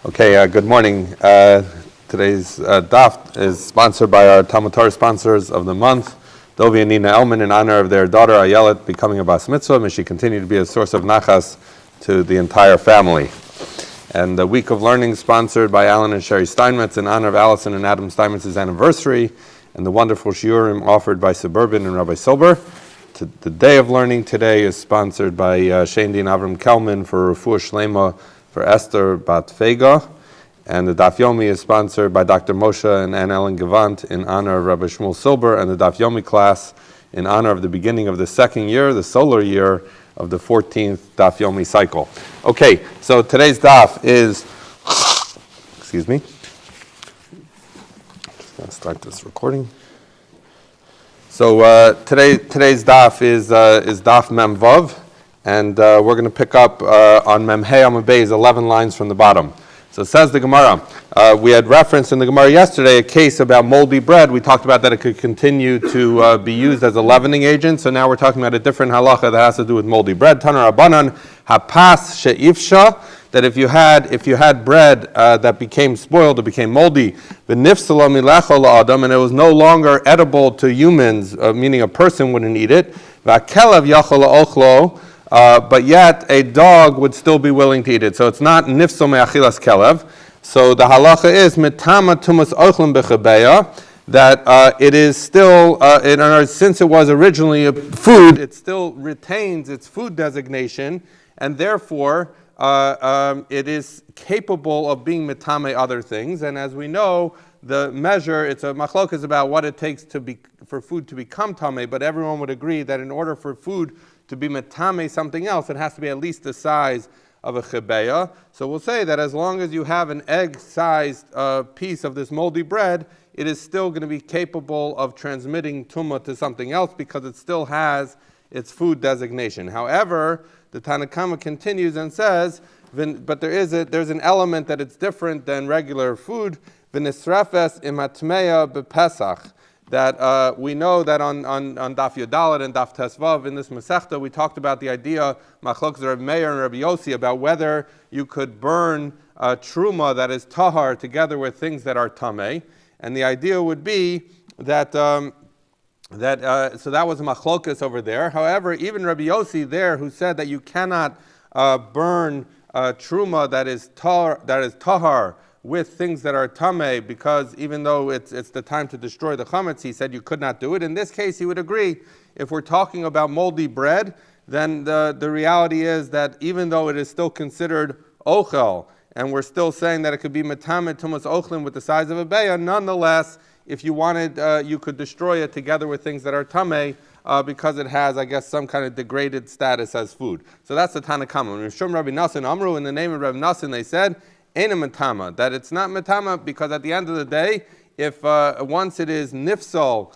Okay, good morning. Today's Daf is sponsored by our Talmud Torah sponsors of the month, Dovi and Nina Elman, in honor of their daughter Ayelet becoming a Bas Mitzvah. May she continue to be a source of nachas to the entire family. And the Week of Learning sponsored by Alan and Sherry Steinmetz in honor of Allison and Adam Steinmetz's anniversary, and the wonderful shiurim offered by Suburban and Rabbi Silber. The Day of Learning today is sponsored by Shane Dean Avram Kelman for Refuah Shlema for Esther Bat Fega, and the Daf Yomi is sponsored by Dr. Moshe and Ann Ellen Gevant in honor of Rabbi Shmuel Silber, and the Daf Yomi class in honor of the beginning of the second year, the solar year of the 14th Daf Yomi cycle. Okay, so today's Daf is, excuse me, just going to start this recording. So today's Daf is Daf Mem Vav, and we're going to pick up on Mem Hey Amud Beis 11 lines from the bottom. So says the Gemara. We had referenced in the Gemara yesterday a case about moldy bread. We talked about that it could continue to be used as a leavening agent. So now we're talking about a different halacha that has to do with moldy bread. Tanar Rabbanan hapas she'ifsha, that if you had bread that became spoiled, it became moldy, v'nifsala milecha la'adam, and it was no longer edible to humans, meaning a person wouldn't eat it, v'akelev yachol la'ochlo, but yet a dog would still be willing to eat it. So it's not nifso me'achilas kelev. So the halacha is mitama tumas ochlim bechabeya, that it is still, since it was originally a food, it still retains its food designation, and therefore it is capable of being mitame other things. And as we know, the measure, it's a machlokas about what it takes for food to become tameh, but everyone would agree that in order for food to be metame something else, it has to be at least the size of a chebeya. So we'll say that as long as you have an egg-sized piece of this moldy bread, it is still going to be capable of transmitting tumah to something else because it still has its food designation. However, the Tanna Kama continues and says, but there's an element that it's different than regular food, v'nisrefes imatmeya b'pesach, that we know that on Daf Yodalet and Daf Tesvav in this Masechta, we talked about the idea, Machlokes Reb Meir and Reb Yossi, about whether you could burn truma that is tahar together with things that are tameh, and the idea would be that so that was a machlokas over there. However, even Rabbi Yossi there, who said that you cannot burn truma that is tahar with things that are tameh, because even though it's the time to destroy the chametz, he said you could not do it. In this case, he would agree. If we're talking about moldy bread, then the reality is that even though it is still considered ochel, and we're still saying that it could be metamet tumas ochlim with the size of a beya, nonetheless, if you wanted, you could destroy it together with things that are tameh, because it has, I guess, some kind of degraded status as food. So that's the Tanna Kama. When Rishon Rabbi Nassan Amru, in the name of Rabbi Nassan, they said, Eina metama, that it's not metama, because at the end of the day, if once it is nifsal,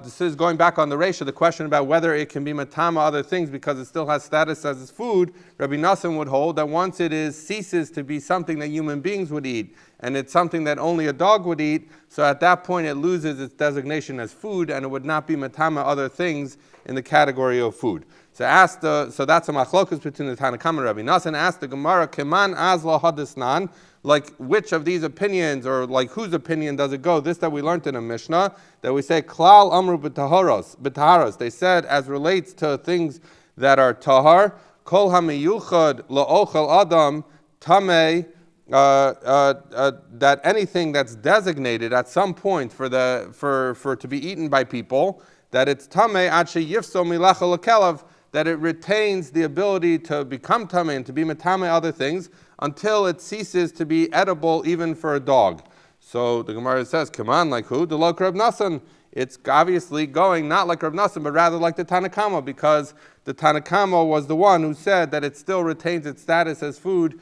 this is going back on the ratio, the question about whether it can be metama other things because it still has status as its food, Rabbi Nassan would hold that once it ceases to be something that human beings would eat, and it's something that only a dog would eat, so at that point it loses its designation as food, and it would not be metama other things in the category of food. So that's a machlokus between the Tanna Kama and Rabbi Nassan. Asked the Gemara, Keman azla hadisnan, like which of these opinions, or like whose opinion does it go? This that we learned in a Mishnah, that we say, Klal amru b'taharos. They said, as relates to things that are tahar, kol hamiyuchad la'ochel adam tameh, that anything that's designated at some point for to be eaten by people, that it's tameh ad sheyifso milecha l'kelev, that it retains the ability to become tameh and to be metame other things until it ceases to be edible even for a dog. So the Gemara says, come on, like who? The Lok Reb Nassan. It's obviously going not like Reb Nassan, but rather like the Tanna Kama, because the Tanna Kama was the one who said that it still retains its status as food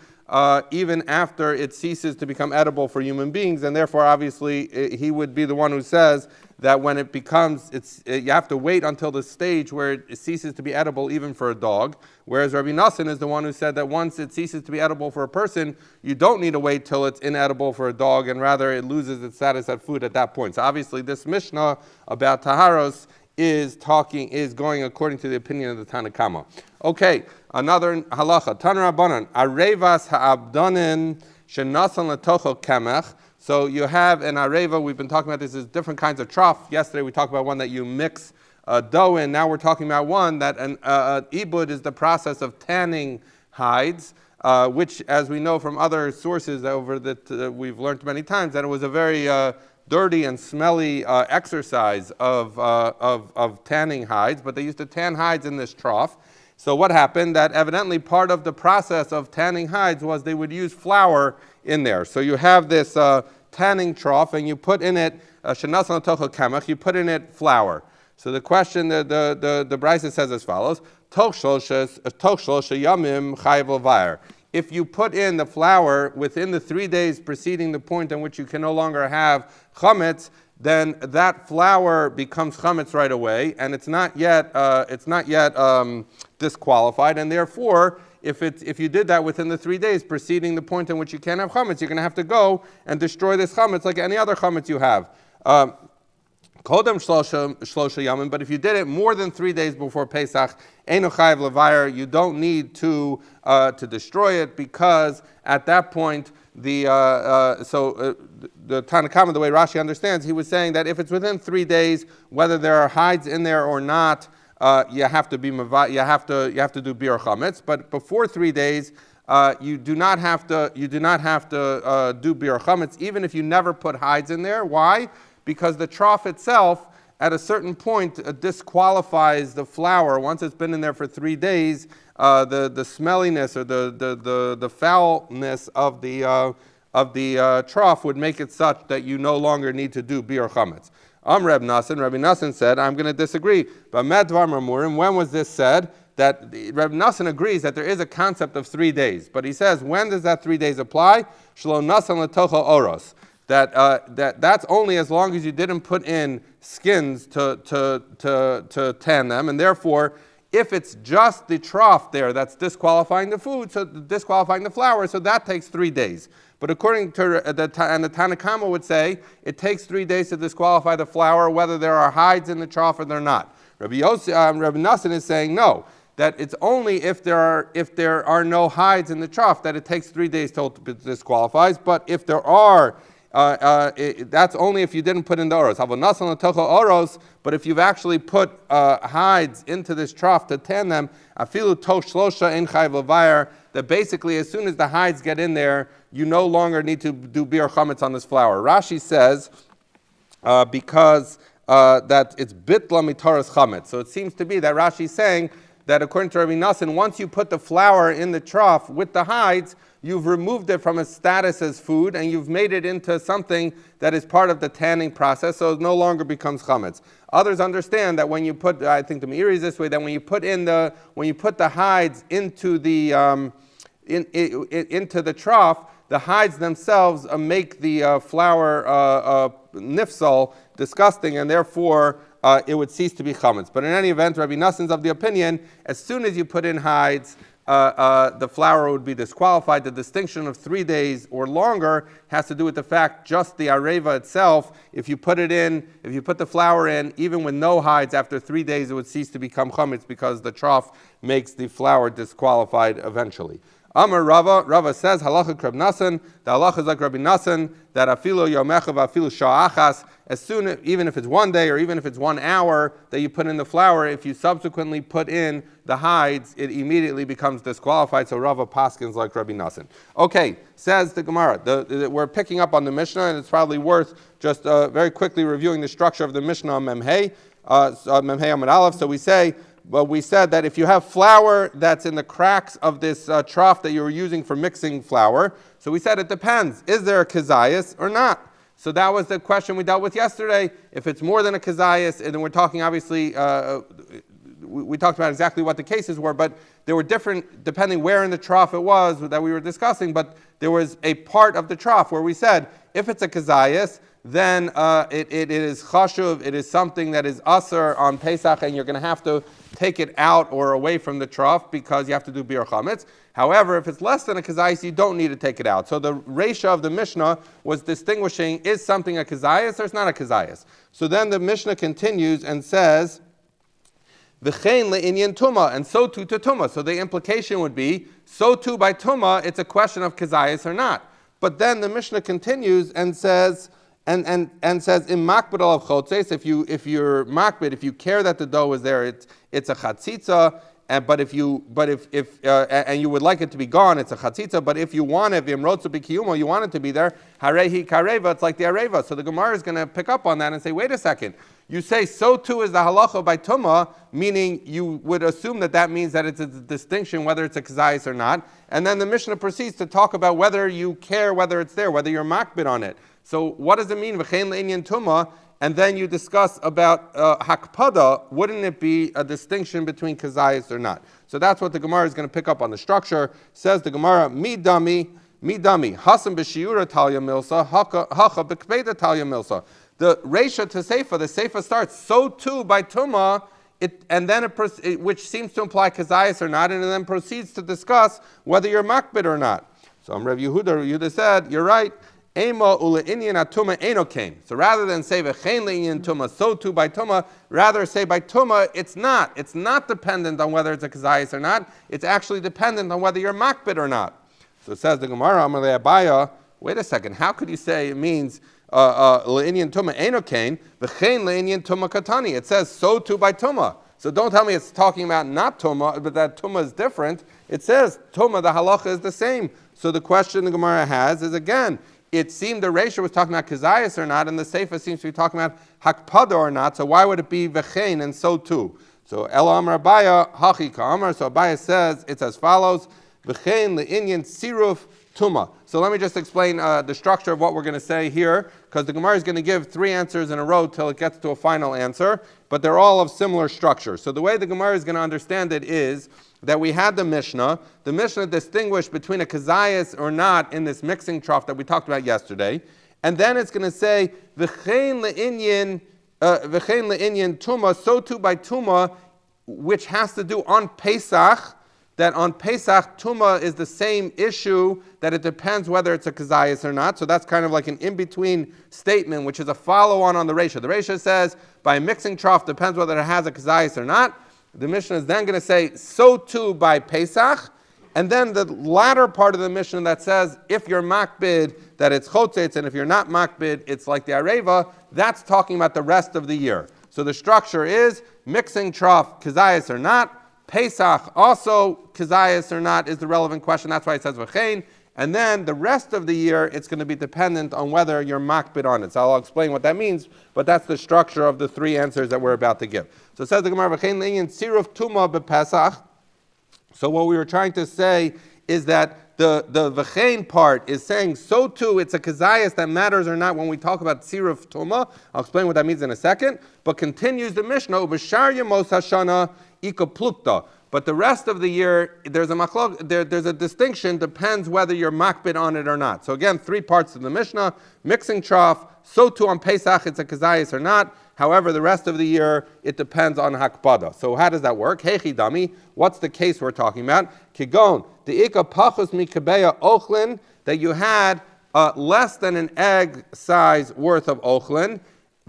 even after it ceases to become edible for human beings, and therefore obviously he would be the one who says that when it becomes, you have to wait until the stage where it ceases to be edible even for a dog, whereas Rabbi Nassan is the one who said that once it ceases to be edible for a person, you don't need to wait till it's inedible for a dog, and rather it loses its status as food at that point. So obviously this Mishnah about Taharos is going according to the opinion of the Tanna Kama. Okay, another halacha. Tanra Rabbanan, Arevas ha'abdanin shenasan letocho kemech. So you have an areva. We've been talking about this as different kinds of trough. Yesterday we talked about one that you mix dough in. Now we're talking about one that an ibud is the process of tanning hides, which, as we know from other sources that we've learned many times, that it was a very dirty and smelly exercise of tanning hides. But they used to tan hides in this trough. So what happened? That evidently part of the process of tanning hides was they would use flour in there. So you have this tanning trough, and you put in it shenasan letocho kemech. You put in it flour. So the question, the Brisa says as follows: Toch shlosha yamim chayav l'vayar. If you put in the flour within the 3 days preceding the point in which you can no longer have chametz, then that flour becomes chametz right away, and it's not yet disqualified, and therefore, if you did that within the 3 days preceding the point in which you can't have chametz, you're going to have to go and destroy this chametz like any other chametz you have. Kodem shlosha yamin, but if you did it more than 3 days before Pesach, eino chayav l'vayar, you don't need to destroy it, because at that point the Tanna Kama, the way Rashi understands, he was saying that if it's within 3 days, whether there are hides in there or not, you have to do bir chametz. But before 3 days, you do not have to do bir chametz, even if you never put hides in there. Why? Because the trough itself, at a certain point, disqualifies the flour. Once it's been in there for 3 days, the smelliness or the foulness of the trough would make it such that you no longer need to do bir chametz. Rabbi Nassan said, I'm going to disagree. But Medvar Mamurim, when was this said? That Rabbi Nassan agrees that there is a concept of 3 days, but he says, when does that 3 days apply? Shlo nasan letocho oros. That's only as long as you didn't put in skins to tan them, and therefore, if it's just the trough there that's disqualifying the food, so disqualifying the flour, so that takes 3 days. But according to the Tanna Kama would say it takes 3 days to disqualify the flour, whether there are hides in the trough or they're not. Rabbi Nassan is saying no, that it's only if there are no hides in the trough that it takes 3 days till it disqualifies. But if there are, that's only if you didn't put in the oros. But if you've actually put hides into this trough to tan them, afilu toch shlosha ein chayav l'vayar, that basically as soon as the hides get in there, you no longer need to do bir chametz on this flour. Rashi says because that it's bitla mitaras chametz. So it seems to be that Rashi is saying that according to Rabbi Nassan, once you put the flour in the trough with the hides, you've removed it from its status as food, and you've made it into something that is part of the tanning process, so it no longer becomes chametz. Others understand that when you put, I think the Meiri is this way, that when you put the hides into the into the trough, the hides themselves make the flour nifsal, disgusting, and therefore it would cease to be chametz. But in any event, Rabbi Nassan's of the opinion, as soon as you put in hides, the flour would be disqualified. The distinction of 3 days or longer has to do with the fact just the areva itself, if you put the flour in, even with no hides, after 3 days it would cease to become chametz because the trough makes the flour disqualified eventually. Amar Rava says, halacha Rabbi Nassan, the halacha is like Rabbi Nassan, that afilu yomecha v'afilu sha'achas, as soon, even if it's 1 day or even if it's 1 hour that you put in the flour, if you subsequently put in the hides, it immediately becomes disqualified. So Rava paskins like Rabbi Nassan. Okay, says the Gemara. We're picking up on the Mishnah, and it's probably worth just very quickly reviewing the structure of the Mishnah on Memhei, Amud Aleph. So we said that if you have flour that's in the cracks of this trough that you were using for mixing flour, so we said it depends. Is there a kazayas or not? So that was the question we dealt with yesterday. If it's more than a kazayas, and then we're talking obviously, we talked about exactly what the cases were, but there were different, depending where in the trough it was that we were discussing, but there was a part of the trough where we said, if it's a kazayas, then it is chashuv, it is something that is asur on Pesach, and you're going to have to take it out or away from the trough because you have to do bir chametz. However, if it's less than a kazayas, you don't need to take it out. So the reisha of the Mishnah was distinguishing, is something a kazayas or it's not a kazayas. So then the Mishnah continues and says, v'chein le'inyan tuma, and so too to tuma. So the implication would be, so too by tuma, it's a question of kazayas or not. But then the Mishnah continues and says, and says in makbid of chotzeis, if you're makbid, if you care that the dough is there, it's a chatzitza. And but if you would like it to be gone, it's a chatzitza. But if you want it, you want it to be there, harehi kareva, it's like the areva. So the Gemara is going to pick up on that and say, wait a second. You say so too is the halacha by tuma, meaning you would assume that means that it's a distinction whether it's a kazayis or not. And then the Mishnah proceeds to talk about whether you care whether it's there, whether you're makbid on it. So what does it mean v'chein le'inyan tuma? And then you discuss about hakpada. Wouldn't it be a distinction between kazayis or not? So that's what the Gemara is going to pick up on the structure. Says the Gemara, midami, hasan b'shiura talya milsa, hacha b'kveda talya milsa. The Reisha to Seifa, the Seifa starts, so too by Tumah, which seems to imply Kazayas or not, and it then proceeds to discuss whether you're Makbid or not. So Rav Yehuda said, you're right, Ema ule inyan atuma eno came. So rather than say V'chein le'inyan Tumah, so too by Tumah, rather say by Tumah, it's not. It's not dependent on whether it's a Kazayas or not, it's actually dependent on whether you're Makbid or not. So it says the Gemara, Amalei Abaya, wait a second, how could you say it means le'inyan tuma enokain, v'chein le'inyan tuma katani? It says so too by tuma. So don't tell me it's talking about not tuma, but that tuma is different. It says tuma, the halacha is the same. So the question the Gemara has is, again, it seemed the Reisha was talking about kazayas or not, and the Seifa seems to be talking about hakpada or not. So why would it be v'chein and so too? So Ela Amar Abaya hachi ka'amar. So Abaya says it's as follows: v'chein le'inyan siruf tuma. So let me just explain the structure of what we're going to say here, because the Gemara is going to give 3 answers in a row till it gets to a final answer, but they're all of similar structure. So the way the Gemara is going to understand it is that we had the Mishnah. The Mishnah distinguished between a kazayas or not in this mixing trough that we talked about yesterday, and then it's going to say v'chein le'inyan tuma, so too by tuma, which has to do on Pesach. That on Pesach, Tumah is the same issue, that it depends whether it's a Kazayas or not. So that's kind of like an in-between statement, which is a follow-on on the Reisha. The Reisha says, by a mixing trough, depends whether it has a Kazayas or not. The Mishnah is then going to say, so too by Pesach. And then the latter part of the Mishnah that says, if you're makbid, that it's chotzetz, and if you're not makbid, it's like the areva, that's talking about the rest of the year. So the structure is, mixing trough, Kazayas or not. Pesach also, kazayas or not, is the relevant question. That's why it says v'chein. And then the rest of the year, it's going to be dependent on whether you're makbid on it. So I'll explain what that means, but that's the structure of the 3 answers that we're about to give. So it says the Gemara, v'chein le'inyan siruf tumah b'pesach. So what we were trying to say is that the v'chein part is saying, so too, it's a kazayas that matters or not when we talk about siruf tumah. I'll explain what that means in a second. But continues the Mishnah, u'b'shar yemos hashana ika plukta. But the rest of the year, there's a distinction, depends whether you're makbid on it or not. So again, 3 parts of the Mishnah, mixing trough, so too on Pesach, it's a kazayas or not. However, the rest of the year, it depends on hakpada. So how does that work? Hechi dami, what's the case we're talking about? Kigon, the ika pachus mikabeya ochlin, that you had less than an egg size worth of ochlin,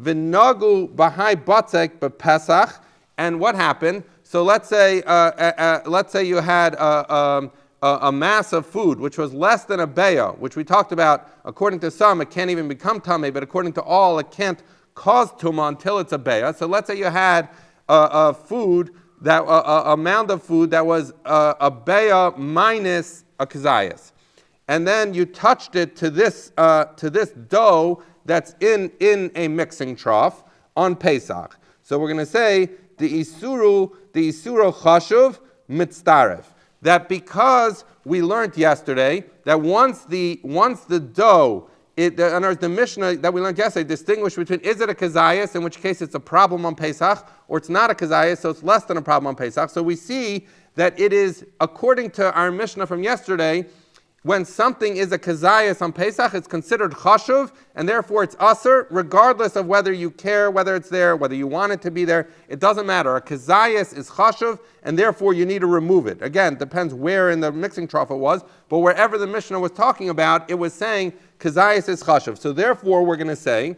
v'nagu b'hai batzek b'pesach, and what happened? So let's say you had a mass of food which was less than a beya, which we talked about. According to some, it can't even become tameh, but according to all, it can't cause tumah until it's a beya. So let's say you had a mound of food that was a beya minus a kazayas, and then you touched it to this dough that's in a mixing trough on Pesach. So we're going to say the isuru chashuv mitztaref. That because we learned yesterday that once the dough, the Mishnah that we learned yesterday distinguished between, is it a kazayas, in which case it's a problem on Pesach, or it's not a kazayas, so it's less than a problem on Pesach. So we see that it is, according to our Mishnah from yesterday, when something is a kazayas on Pesach, it's considered chashuv, and therefore it's aser, regardless of whether you care whether it's there, whether you want it to be there. It doesn't matter. A kazayas is chashuv, and therefore you need to remove it. Again, depends where in the mixing trough it was, but wherever the Mishnah was talking about, it was saying kazayas is chashuv. So therefore we're going to say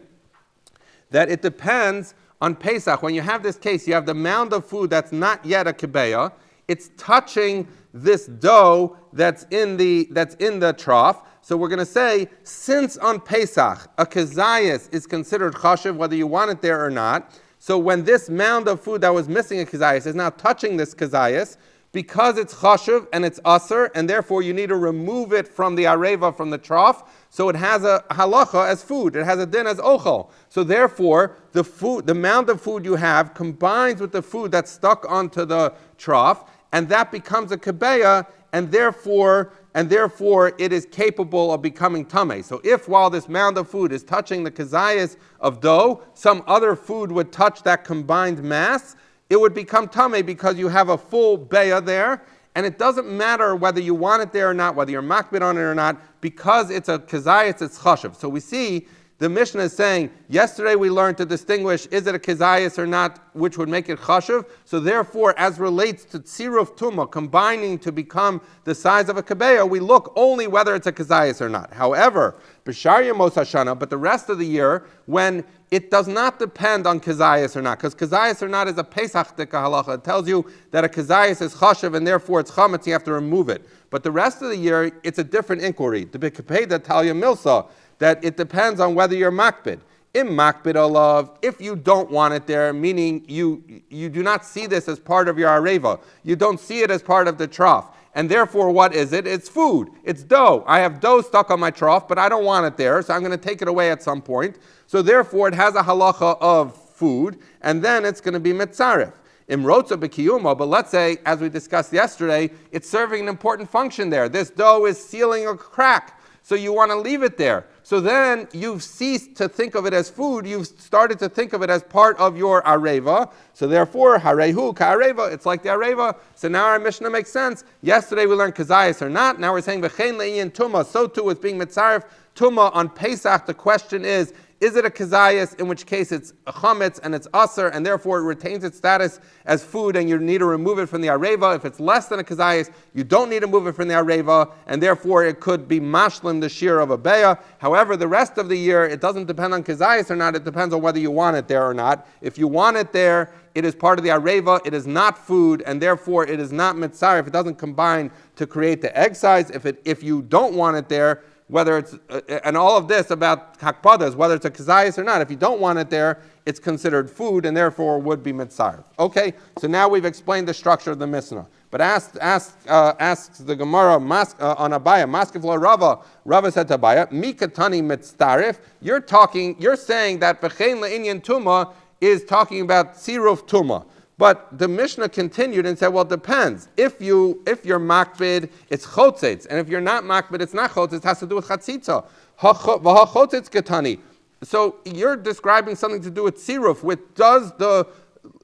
that it depends on Pesach. When you have this case, you have the mound of food that's not yet a kibeya, it's touching this dough that's in the trough. So we're going to say, since on Pesach, a kezayis is considered chashiv, whether you want it there or not. So when this mound of food that was missing a kezayis is now touching this kezayis, because it's chashuv and it's aser, and therefore you need to remove it from the areva, from the trough, so it has a halacha as food, it has a din as ochel. So therefore, the mound of food you have combines with the food that's stuck onto the trough, and that becomes a kebeya, and therefore it is capable of becoming tameh. So if while this mound of food is touching the kezayis of dough, some other food would touch that combined mass, it would become tameh because you have a full beya there, and it doesn't matter whether you want it there or not, whether you're makbid on it or not, because it's a kezayis, it's chashuv. So we see the Mishnah is saying, yesterday we learned to distinguish, is it a kezayis or not, which would make it chashuv. So therefore, as relates to tziruf tumah, combining to become the size of a kebeya, we look only whether it's a kezayis or not. However, b'shar yemos hashana, but the rest of the year, when it does not depend on kezayis or not, because kezayis or not is a pesach dika halacha. It tells you that a kezayis is chashuv and therefore it's chametz, you have to remove it. But the rest of the year, it's a different inquiry. The b'kepeda talya milsa, that it depends on whether you're makbid. In makbid olav, if you don't want it there, meaning you do not see this as part of your areva, you don't see it as part of the trough, and therefore what is it? It's food, it's dough. I have dough stuck on my trough, but I don't want it there, so I'm going to take it away at some point. So therefore it has a halacha of food, and then it's going to be mitzaref. Imrotza b'kiyuma, but let's say, as we discussed yesterday, it's serving an important function there. This dough is sealing a crack, so you want to leave it there. So then you've ceased to think of it as food, you've started to think of it as part of your areva. So therefore, harehu ka'areva, it's like the areva. So now our Mishnah makes sense. Yesterday we learned kezayis or not. Now we're saying v'chein le'iyin tumah. So too with being mitzaref tumah on Pesach. The question is it a kezayis, in which case it's a chametz and it's aser, and therefore it retains its status as food, and you need to remove it from the areva. If it's less than a kezayis, you don't need to move it from the areva, and therefore it could be mashlim, the shear of a beya. However, the rest of the year, it doesn't depend on kezayis or not, it depends on whether you want it there or not. If you want it there, it is part of the areva, it is not food, and therefore it is not mitzar if it doesn't combine to create the egg size. If you don't want it there, whether it's, and all of this about hakpadas, whether it's a kezayis or not, if you don't want it there, it's considered food and therefore would be mitzaref. Okay, so now we've explained the structure of the Mishnah. But asks the Gemara on Abaya, Maskif la Rava. Rava said to Abaya, Mikatani mitzaref. You're saying that Bechein le'inyan tuma is talking about tziruf tuma. But the Mishnah continued and said, well, it depends. If you're makbid, it's chotzetz. And if you're not makbid, it's not chotzetz. It has to do with chatzitza. Chotzetz ketani. So you're describing something to do with tziruf, which does the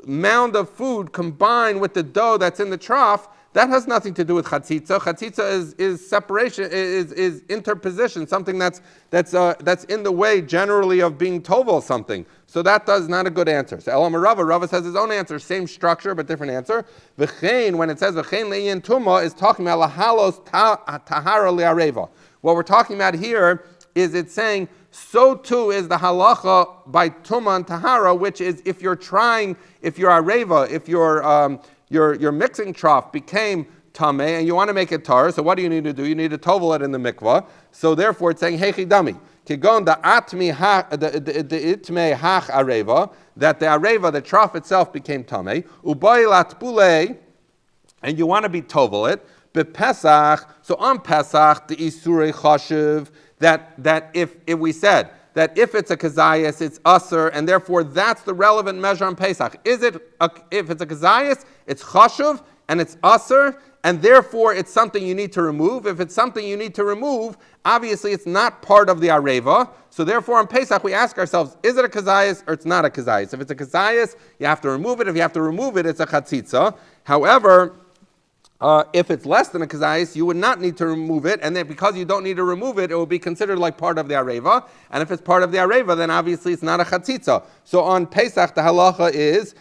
mound of food combine with the dough that's in the trough. That has nothing to do with chatzitza. Chatzitza is separation, is interposition, something that's in the way generally of being tovel something. So that does not a good answer. So Elam Rava says his own answer, same structure but different answer. V'chein, when it says v'chein le'yin tuma, is talking about lahalos tahara li'areva. What we're talking about here is it's saying so too is the halacha by tuma and tahara, which is if your areva, if your mixing trough became tameh and you want to make it tar, so what do you need to do? You need to tovel it in the mikvah. So therefore it's saying hechidami. Kigon the itme hach areva, that the areva, the trough itself became tameh. Ubaylat bule, and you want to be tovel it. Bepesach, so on Pesach the isurei chashiv, that if we said that if it's a kezayis, it's aser, and therefore that's the relevant measure on Pesach. If it's a kezayis, it's chashuv, and it's aser, and therefore it's something you need to remove. If it's something you need to remove, obviously it's not part of the areva. So therefore on Pesach we ask ourselves, is it a kezayis or it's not a kezayis? If it's a kezayis, you have to remove it. If you have to remove it, it's a chatzitza. However, if it's less than a kezayis, you would not need to remove it, and then because you don't need to remove it, it will be considered like part of the areva. And if it's part of the areva, then obviously it's not a chatzitza. So on Pesach, the halacha is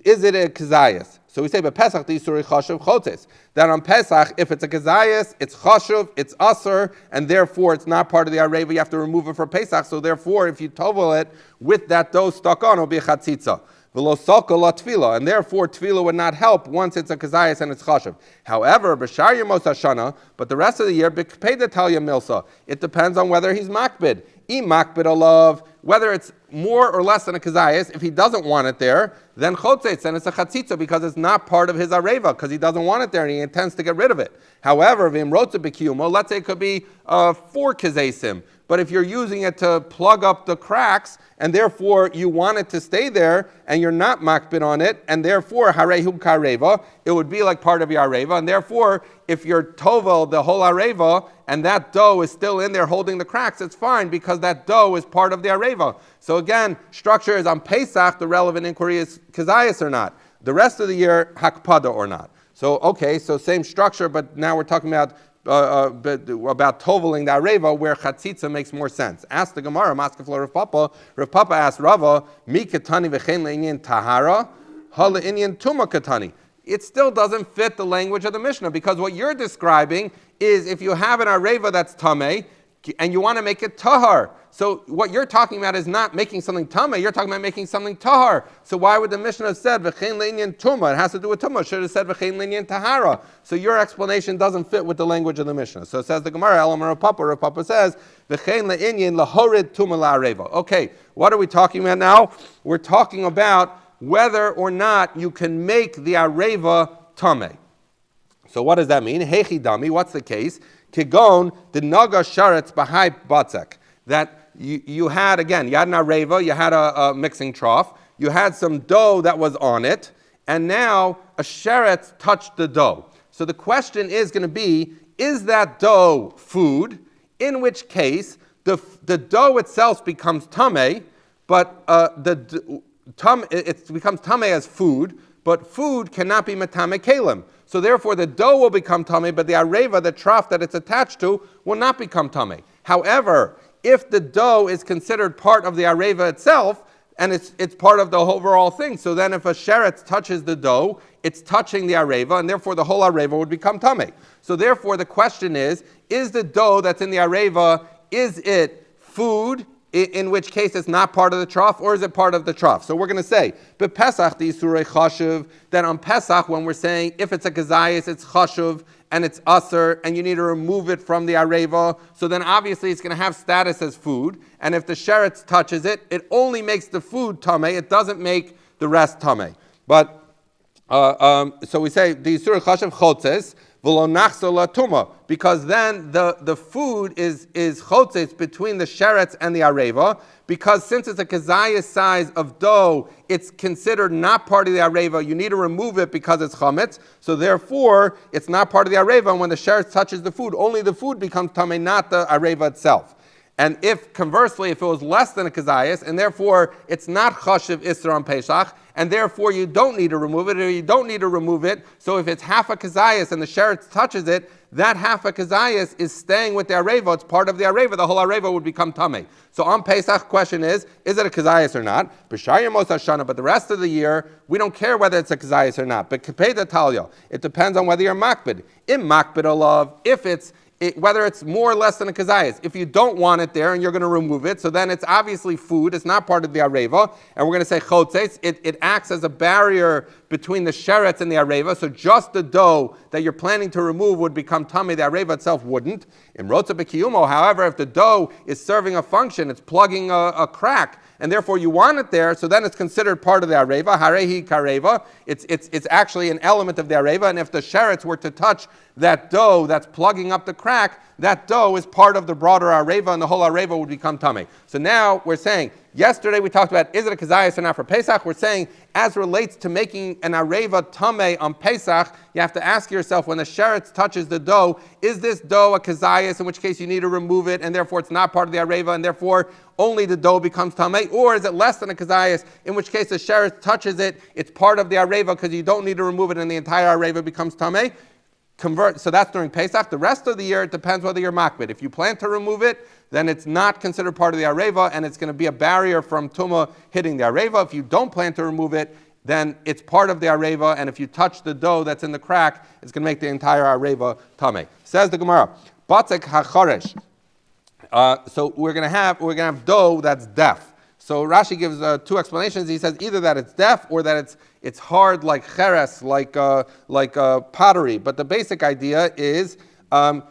it a kezayis? So we say, but Pesach the isuri chashuv chotes. That on Pesach, if it's a kezayis, it's chashuv, it's aser, and therefore it's not part of the areva. You have to remove it for Pesach. So therefore, if you tovel it with that dough stuck on, it'll be a chatzitza. v'lo salka la tefila, and therefore tefila would not help once it's a kazayas and it's chashav. However, b'shar yemos hashana, but the rest of the year, b'kpeda talya milsa, it depends on whether he's makbid. Makbid alav, whether it's more or less than a kazayas, if he doesn't want it there, then chotzetz, and it's a chatzitza because it's not part of his areva, because he doesn't want it there and he intends to get rid of it. However, v'im rotza b'kiyumo, let's say it could be 4 kazesim, but if you're using it to plug up the cracks, and therefore you want it to stay there, and you're not makbid on it, and therefore harehu kareva, it would be like part of your areva, and therefore if you're tovel the whole areva, and that dough is still in there holding the cracks, it's fine because that dough is part of the areva. So again, structure is on Pesach, the relevant inquiry is kazayas or not. The rest of the year, hakpada or not. So okay, so same structure, but now we're talking about toveling the areva where chatzitza makes more sense. Ask the Gemara, Maskeflo Rav Papa. Rav Papa asked Rava, Mi katani v'chein le'inyan tahara, ha le'inyan tuma katani. It still doesn't fit the language of the Mishnah because what you're describing is if you have an areva that's tameh and you want to make it tahar. So what you're talking about is not making something tameh, you're talking about making something tahar. So why would the Mishnah have said v'chein le'inyan tuma? It has to do with tuma. It should have said v'chein le'inyan tahara. So your explanation doesn't fit with the language of the Mishnah. So it says the Gemara, Elamar Rav Papa. Rav Papa says v'chein le'inyan lahorid tuma la'areva. Okay, what are we talking about now? We're talking about whether or not you can make the areva tameh. So what does that mean? Hechi dami, what's the case? Kigon, the naga sharetz b'hai batzek. That you had an areva, you had a mixing trough, you had some dough that was on it, and now a sheretz touched the dough. So the question is going to be, is that dough food? In which case, the dough itself becomes tameh, but it becomes tameh as food, but food cannot be metame kalim. So therefore the dough will become tameh, but the areva, the trough that it's attached to, will not become tameh. However, if the dough is considered part of the areva itself, and it's part of the overall thing, so then if a sheretz touches the dough, it's touching the areva, and therefore the whole areva would become tameh. So therefore the question is the dough that's in the areva, is it food, in which case it's not part of the trough, or is it part of the trough? So we're going to say, but Pesach the Isurei Chashuv, that on Pesach when we're saying if it's a Gazayas, it's Chashuv, and it's Aser, and you need to remove it from the Areva, so then obviously it's going to have status as food, and if the Sheretz touches it, it only makes the food Tameh, it doesn't make the rest Tameh. But, so we say, the Isurei Chashuv Chotzes, because then the food is chotzes between the sheretz and the areva, because since it's a kazayas size of dough, it's considered not part of the areva. You need to remove it because it's chametz, so therefore it's not part of the areva, and when the sheretz touches the food, only the food becomes tameh, not the areva itself. And if, conversely, if it was less than a kazayas, and therefore it's not chashiv isra on Pesach, and therefore you don't need to remove it, or you don't need to remove it, so if it's half a kazayas and the sheretz touches it, that half a kazayas is staying with the areva, it's part of the areva, the whole areva would become tameh. So on Pesach, question is it a kazayas or not? But the rest of the year, we don't care whether it's a kazayas or not. But kepeda talya, it depends on whether you're makbid. In makbid alav, if whether it's more or less than a kazayas. If you don't want it there and you're going to remove it, so then it's obviously food, it's not part of the areva, and we're going to say chotzes, it acts as a barrier between the sheretz and the areva, so just the dough that you're planning to remove would become tameh, the areva itself wouldn't. In rotza b'kiyumo, however, if the dough is serving a function, it's plugging a crack, and therefore you want it there, so then it's considered part of the areva, harehi kareva, it's actually an element of the areva, and if the sheretz were to touch that dough that's plugging up the crack, that dough is part of the broader areva, and the whole areva would become tameh. So now we're saying, yesterday we talked about, is it a kazayas or not for Pesach? We're saying, as relates to making an areva tameh on Pesach, you have to ask yourself, when the sheretz touches the dough, is this dough a kazayas, in which case you need to remove it, and therefore it's not part of the areva, and therefore only the dough becomes tameh, or is it less than a kazayas, in which case the sheretz touches it, it's part of the areva, because you don't need to remove it, and the entire areva becomes tameh. So that's during Pesach. The rest of the year, it depends whether you're makbid. If you plan to remove it, then it's not considered part of the areva, and it's going to be a barrier from tuma hitting the areva. If you don't plan to remove it, then it's part of the areva, and if you touch the dough that's in the crack, it's going to make the entire areva tameh. Says the Gemara, batzek hacharesh. So we're going to have dough that's deaf. So Rashi gives two explanations. He says either that it's deaf or that it's hard like cheres, like pottery. But the basic idea is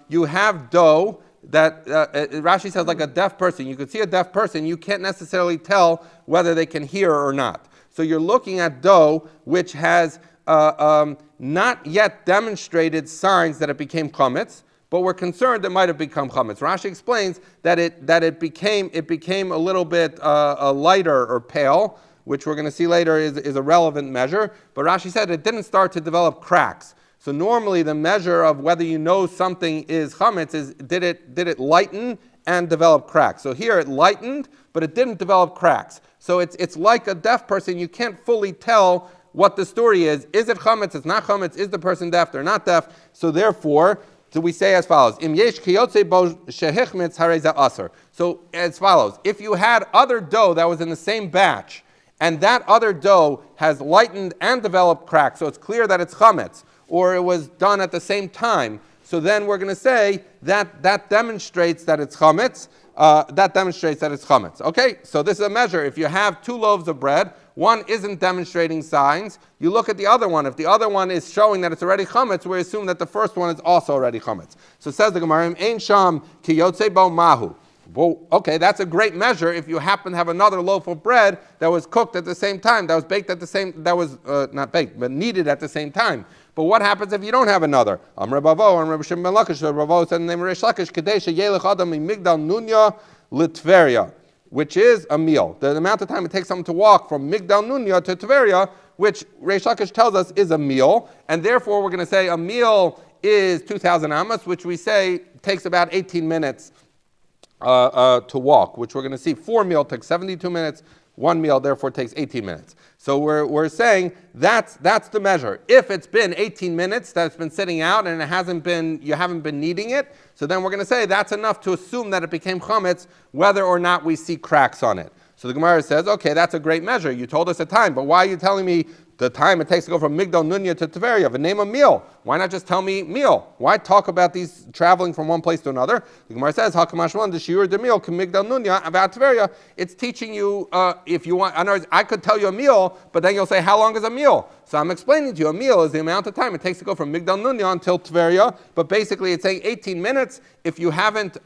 you have dough that Rashi says like a deaf person. You could see a deaf person, you can't necessarily tell whether they can hear or not. So you're looking at dough which has not yet demonstrated signs that it became chametz, but we're concerned it might have become chametz. Rashi explains that it became a little bit lighter or pale, which we're going to see later is a relevant measure. But Rashi said it didn't start to develop cracks. So normally the measure of whether you know something is chametz is did it lighten and develop cracks. So here it lightened, but it didn't develop cracks. So it's like a deaf person. You can't fully tell what the story is. Is it chametz? It's not chametz. Is the person deaf? They're not deaf. So therefore, so we say as follows: Im yesh kiyotze bo shehichmitz harei aser. So as follows: if you had other dough that was in the same batch, and that other dough has lightened and developed cracks, so it's clear that it's chametz, or it was done at the same time, so then we're going to say that demonstrates that it's chametz. That demonstrates that it's chametz. Okay, so this is a measure. If you have two loaves of bread, one isn't demonstrating signs, you look at the other one. If the other one is showing that it's already chametz, we assume that the first one is also already chametz. So says the Gemara, Ein sham ki yotzei bo mahu. Well, okay, that's a great measure if you happen to have another loaf of bread that was cooked at the same time, that was baked at the same, that was not baked, but kneaded at the same time. But what happens if you don't have another? Amr Bavo, Amr Shimon ben Lakish, Bavo said in the name of Reish Lakish, Kadesha Yelech Adam Migdal Nunya Litveria, which is a meal. The amount of time it takes someone to walk from Migdal Nunya to Tveria, which Reish Lakish tells us is a meal, and therefore we're going to say a meal is 2,000 amos, which we say takes about 18 minutes to walk, which we're going to see 4 meal takes 72 minutes, 1 meal therefore takes 18 minutes. So we're saying that's the measure. If it's been 18 minutes that it's been sitting out and you haven't been kneading it, so then we're going to say that's enough to assume that it became chametz, whether or not we see cracks on it. So the Gemara says, okay, that's a great measure. You told us a time, but why are you telling me the time it takes to go from Migdal Nunya to Tveria? But name a meal. Why not just tell me meal? Why talk about these traveling from one place to another? The Gemara says, Hakamashwan, the shiur de meal, Migdal Nunya, about Tveria. It's teaching you, if you want, in other words, I could tell you a meal, but then you'll say, how long is a meal? So I'm explaining to you, a meal is the amount of time it takes to go from Migdal Nunya until Tveria, but basically it's saying 18 minutes. If you haven't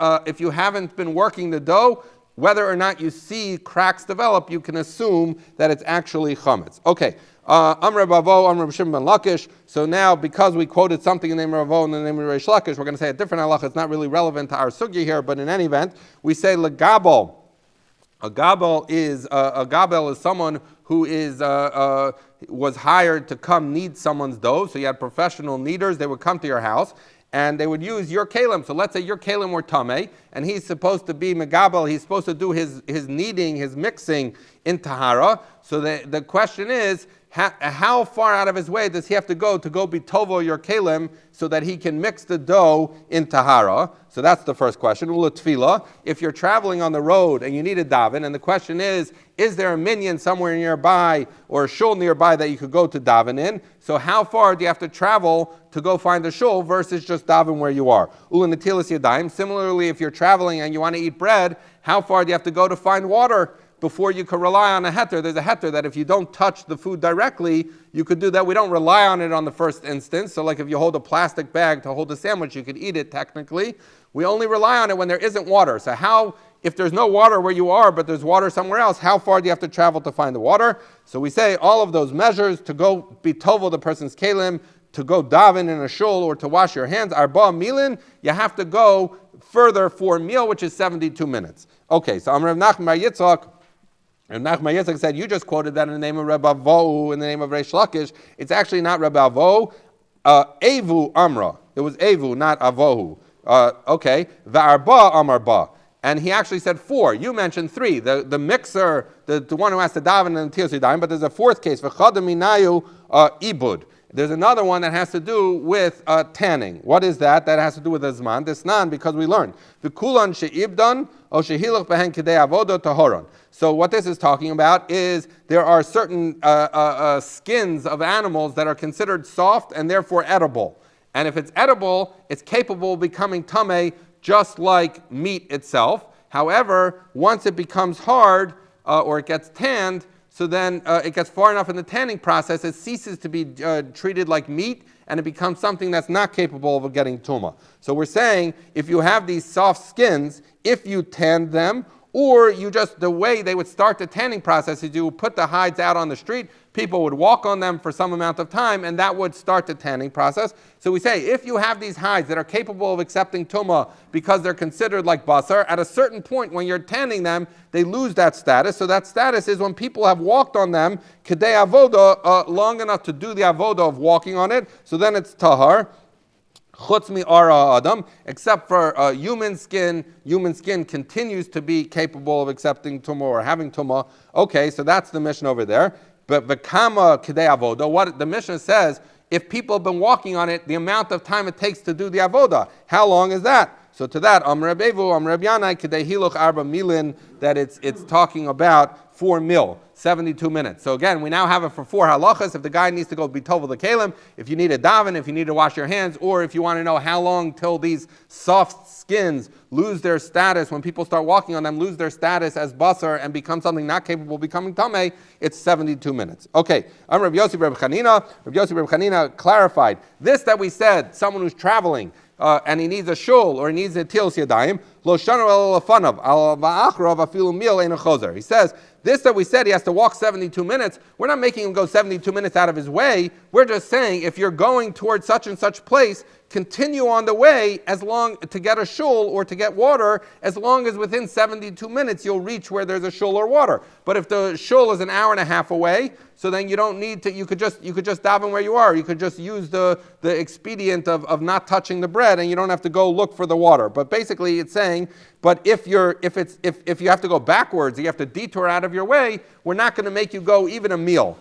been working the dough, whether or not you see cracks develop, you can assume that it's actually chametz. Okay, Amr Bavo, Amr Shimon ben Lakish. So now, because we quoted something in the name of Ravo and the name of Reish Lakish, we're going to say a different halacha. It's not really relevant to our sugya here, but in any event, we say legabel. A gabel is someone who was hired to come knead someone's dough. So you had professional kneaders; they would come to your house, and they would use your kalim. So let's say your kalim were tameh, and he's supposed to be megabel. He's supposed to do his kneading, his mixing in tahara. So the question is, how far out of his way does he have to go be tovo your kalim so that he can mix the dough in tahara? So that's the first question. Ula tefillah. If you're traveling on the road and you need a daven, and the question is there a minyan somewhere nearby or a shul nearby that you could go to daven in? So how far do you have to travel to go find a shul versus just daven where you are? Ula netilas yadayim. Similarly, if you're traveling and you want to eat bread, how far do you have to go to find water before you can rely on a heter? There's a heter that if you don't touch the food directly, you could do that. We don't rely on it on the first instance. So like if you hold a plastic bag to hold a sandwich, you could eat it technically. We only rely on it when there isn't water. So if there's no water where you are, but there's water somewhere else, how far do you have to travel to find the water? So we say all of those measures to go be tovel the person's kalim, to go daven in a shul, or to wash your hands, arba milin, you have to go further for a meal, which is 72 minutes. Okay, so Amr Nachman bar Yitzchak, and Nachman Yitzchak said, you just quoted that in the name of Rebbe Avo, in the name of Reish Lakish. It's actually not Rebbe Avo. Evu Amra. It was Evu, not Avohu. Okay. Va'arba Amarba. And he actually said 4. You mentioned 3. The mixer, the one who has to daven and Tiyos Yadayim, but there's a 4th case. V'chadaminayu ibud. There's another one that has to do with tanning. What is that? That has to do with the zman. Desnan, because we learned. V'kulan she'ibdan o shehilach behen kedei avoda tahoron. So what this is talking about is there are certain skins of animals that are considered soft and therefore edible. And if it's edible, it's capable of becoming tameh just like meat itself. However, once it becomes hard, or it gets tanned, so then it gets far enough in the tanning process, it ceases to be treated like meat, and it becomes something that's not capable of getting tumah. So we're saying if you have these soft skins, if you tan them, or you just, the way they would start the tanning process is you would put the hides out on the street, people would walk on them for some amount of time, and that would start the tanning process. So we say, if you have these hides that are capable of accepting tumah because they're considered like basar, at a certain point when you're tanning them, they lose that status. So that status is when people have walked on them, kedei avoda, long enough to do the avoda of walking on it, so then it's tahar. Chutz mi ara adam, except for human skin continues to be capable of accepting tumah or having tumah. Okay, so that's the mission over there. But v'kama kedei avoda, what the mission says, if people have been walking on it, the amount of time it takes to do the avoda, how long is that? So to that, Amr Bevu, Amr Yanai, kedei hiluch arba milin, that it's talking about 4 mil, 72 minutes. So again, we now have it for 4 halachas. If the guy needs to go be tovel the kalim, if you need a daven, if you need to wash your hands, or if you want to know how long till these soft skins lose their status, when people start walking on them, lose their status as basar and become something not capable of becoming tameh, it's 72 minutes. Okay, Rabbi Yossi Reb Chanina clarified. This that we said, someone who's traveling, and he needs a shul or he needs a tilos yadayim, lo shanu el lefanav al va'achrav afilu mil ein a chozer. He says, this that we said he has to walk 72 minutes, we're not making him go 72 minutes out of his way. We're just saying if you're going towards such and such place, continue on the way as long to get a shul or to get water, as long as within 72 minutes you'll reach where there's a shul or water. But if the shul is an hour and a half away, so then you don't need to, you could just daven where you are. You could just use the expedient of not touching the bread, and you don't have to go look for the water. But basically it's saying, but if you have to go backwards, you have to detour out of your way, we're not going to make you go even a meal.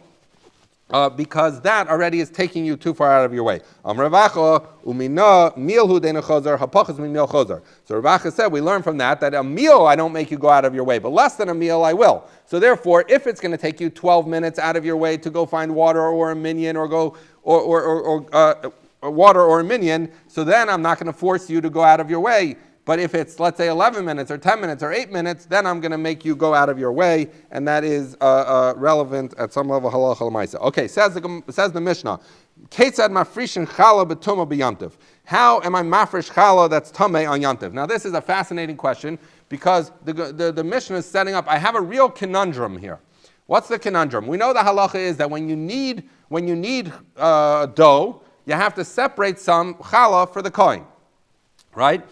Because that already is taking you too far out of your way. So Ravacha said, we learn from that a meal I don't make you go out of your way, but less than a meal I will. So therefore, if it's going to take you 12 minutes out of your way to go find water or a minion or go or water or a minion, so then I'm not going to force you to go out of your way. But if it's, let's say, 11 minutes or 10 minutes or 8 minutes, then I'm going to make you go out of your way, and that is relevant at some level. Halacha l'maisa. Okay, says the Mishnah. Ketzad mafrishin chala b'tumah b'yantiv. How am I mafresh chala that's tameh on yantiv? Now this is a fascinating question because the Mishnah is setting up. I have a real conundrum here. What's the conundrum? We know the halacha is that when you need dough, you have to separate some chala for the kohen, right?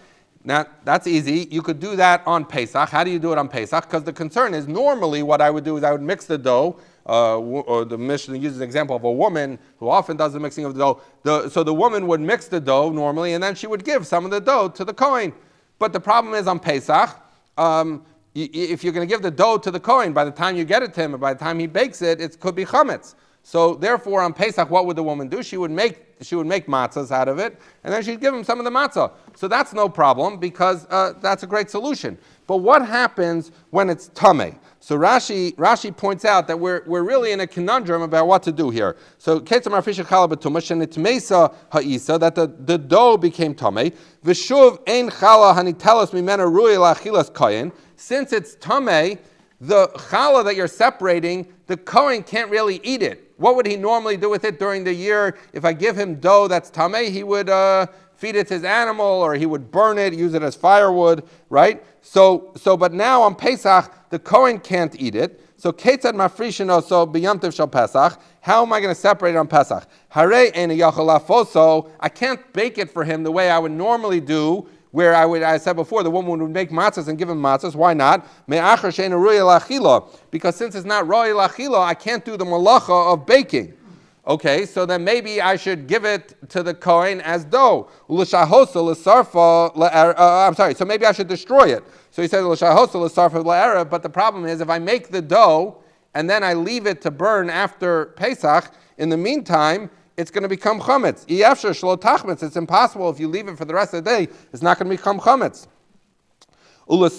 Now, that's easy. You could do that on Pesach. How do you do it on Pesach? Because the concern is, normally what I would do is I would mix the dough, or the Mishnah uses an example of a woman who often does the mixing of the dough. So the woman would mix the dough normally, and then she would give some of the dough to the Kohen. But the problem is on Pesach, if you're going to give the dough to the Kohen, by the time you get it to him, or by the time he bakes it, it could be chametz. So therefore, on Pesach, what would the woman do? She would make matzahs out of it, and then she'd give him some of the matzah. So that's no problem because that's a great solution. But what happens when it's tameh? So Rashi points out that we're really in a conundrum about what to do here. So ketzam arfisha chala b'tumah shenitmeisa ha'isa, that the dough became tameh. V'shuv ein chala hanitelos mimena ru'i la'achilas kohen. Since it's tameh, the challah that you're separating, the Kohen can't really eat it. What would he normally do with it during the year? If I give him dough that's tameh, he would feed it to his animal, or he would burn it, use it as firewood, right? But now on Pesach, the Kohen can't eat it. So ketzad mafrishin oso b'yamtiv shel Pesach. How am I going to separate it on Pesach? Harei ein yachol lafoso. I can't bake it for him the way I would normally do, where I said before, the woman would make matzahs and give him matzahs. Why not? Because since it's not roi lachila, I can't do the malacha of baking. Okay, so then maybe I should give it to the Kohen as dough. So maybe I should destroy it. So he says, but the problem is, if I make the dough and then I leave it to burn after Pesach, in the meantime, it's going to become chametz. It's impossible if you leave it for the rest of the day. It's not going to become chametz. And